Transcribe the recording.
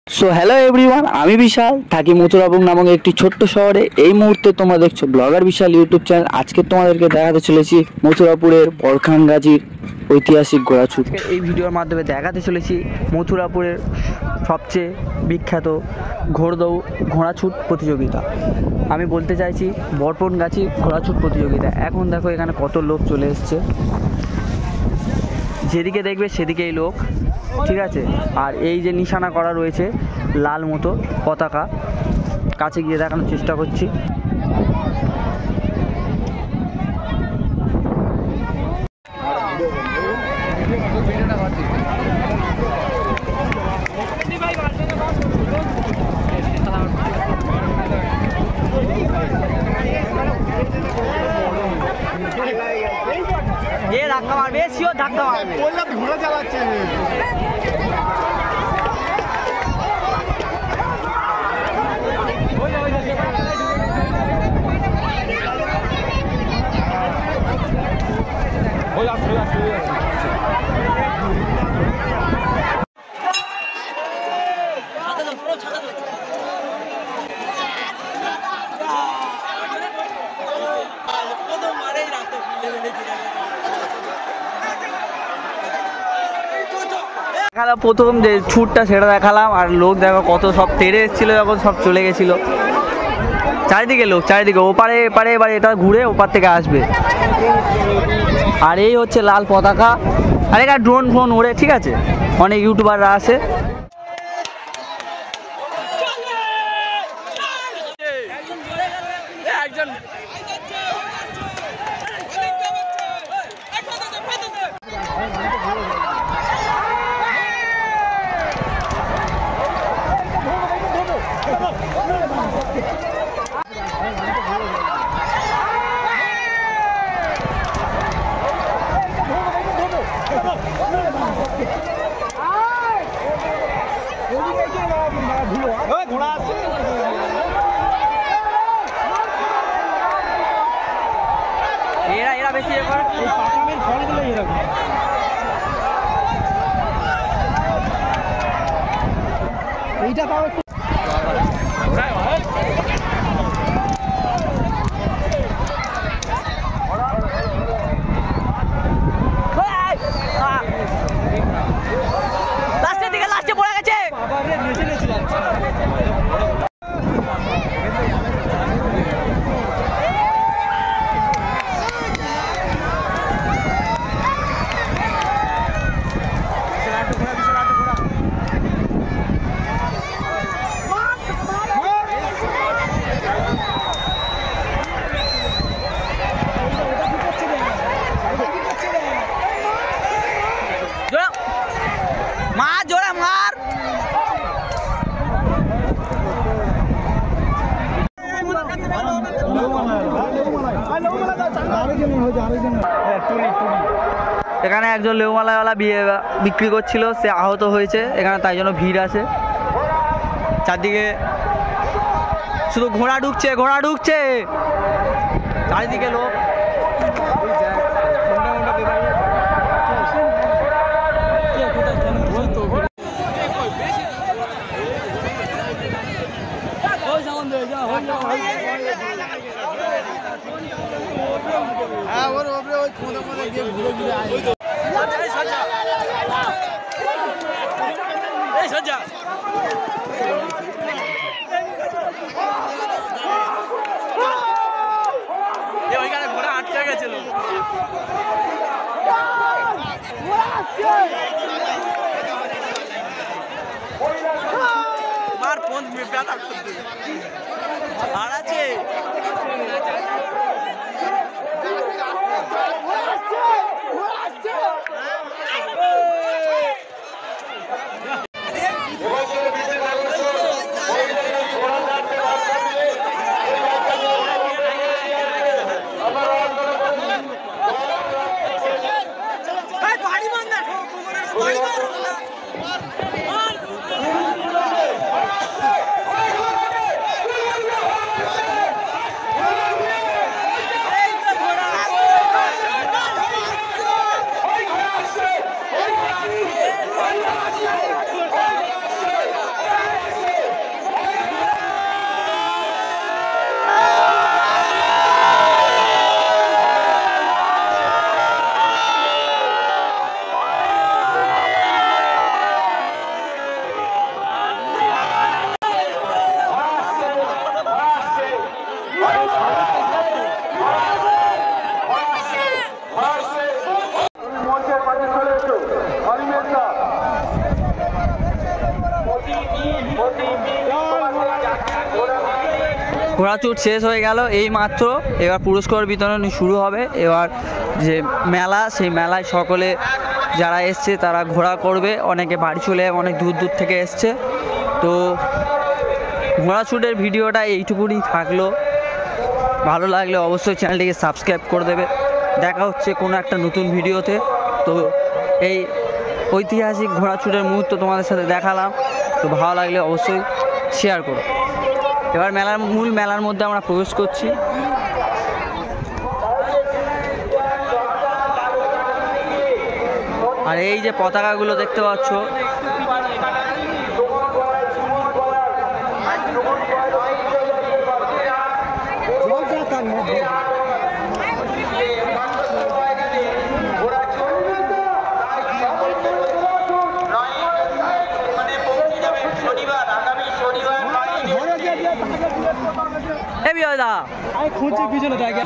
So hello everyone, আমি বিশাল, থাকি মথুরাপুর নামক একটি ছোট্ট শহরে। এই মুহূর্তে তোমরা দেখছো ব্লগার বিশাল ইউটিউব চ্যানেল। আজকে তোমাদেরকে দেখাতে চলেছি মথুরাপুরের বরখান গাজীর ঐতিহাসিক ঘোড়াছুট। এই ভিডিওর মাধ্যমে দেখাতে চলেছি মথুরাপুরের সবচেয়ে বিখ্যাত ঘোড়াছুট প্রতিযোগিতা। আমি বলতে চাইছি বরপন গাছির ঘোড়াছুট প্রতিযোগিতা। এখন দেখো এখানে কত লোক চলে এসছে, যেদিকে দেখবে সেদিকেই লোক, ঠিক আছে। আর এই যে নিশানা করা রয়েছে লাল মতো পতাকা, কাছে গিয়ে দেখানোর চেষ্টা করছি। এ ধাক্কা মারবে, শিওর ধাক্কা মারবে, বললাম ঘোড়া চালাচ্ছে। প্রথম যে ছুটটা সেটা দেখালাম, আর লোক দেখো কত সব তেড়ে এসেছিল, যখন সব চলে গেছিল। চারিদিকে লোক, চারিদিকে ওপারে এপারে, এবার এটা ঘুরে ওপার থেকে আসবে। আর এই হচ্ছে লাল পতাকা, আর এখানে ড্রোন ফোন ওড়ে, ঠিক আছে। অনেক ইউটিউবাররা আসে। এরা বেশি এইটা পাওয়া লাস্টের দিকে, লাস্টে পড়ে গেছে। मार जोड़ा मार। এখানে একজন লেউমালাওয়ালা বিক্রি করছিল, সে আহত হয়েছে এখানে, তাই জন্য ভিড় আছে চারদিকে। শুধু ঘোড়া ঢুকছে, ঘোড়া ঢুকছে, চারিদিকে লোক। ওইখানে ঘোড়া আটকে গেছিল। মার ফোন ব্যথা করতে আর আছে। ঘোড়াচুট শেষ হয়ে গেল এই মাত্র। এবার পুরস্কার বিতরণ শুরু হবে। এবার যে মেলা, সেই মেলায় সকলে যারা এসছে তারা ঘোড়া করবে, অনেকে বাড়ি চলে অনেক দূর দূর থেকে এসছে। তো ঘোড়াচুটের ভিডিওটা এইটুকুনি থাকলো। ভালো লাগলে অবশ্যই চ্যানেলটিকে সাবস্ক্রাইব করে দেবে। দেখা হচ্ছে কোনো একটা নতুন ভিডিওতে। তো এই ঐতিহাসিক ঘোড়াচুটের মুহূর্ত তোমাদের সাথে দেখালাম। তো ভালো লাগলে অবশ্যই শেয়ার করো। এবার মূল মেলার মধ্যে আমরা প্রবেশ করছি। আর এই যে পতাকাগুলো দেখতে পাচ্ছ, খুঁজছি পিছনে থাকে